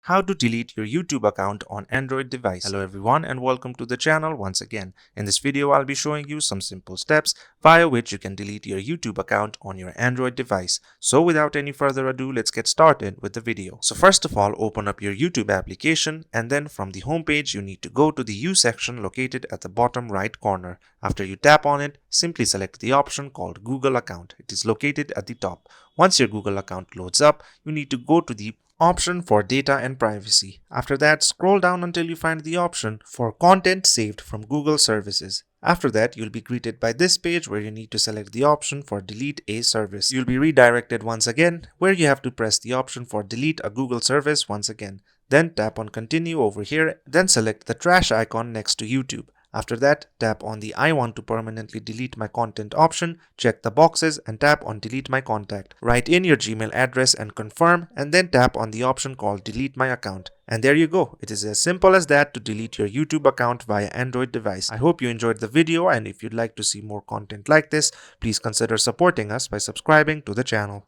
How to delete your YouTube account on Android device. Hello everyone and welcome to the channel once again. In this video, I'll be showing you some simple steps via which you can delete your YouTube account on your Android device. So without any further ado, let's get started with the video. So first of all, open up your YouTube application and then from the home page, you need to go to the U section located at the bottom right corner. After you tap on it, simply select the option called Google account. It is located at the top. Once your Google account loads up, you need to go to the option for data and privacy. After that, scroll down until you find the option for content saved from Google services. After that, you'll be greeted by this page where you need to select the option for delete a service. You'll be redirected once again where you have to press the option for delete a Google service once again. Then tap on continue over here, then select the trash icon next to YouTube. After that, tap on the I want to permanently delete my content option, check the boxes and tap on delete my contact. Write in your Gmail address and confirm and then tap on the option called delete my account. And there you go. It is as simple as that to delete your YouTube account via Android device. I hope you enjoyed the video, and if you'd like to see more content like this, please consider supporting us by subscribing to the channel.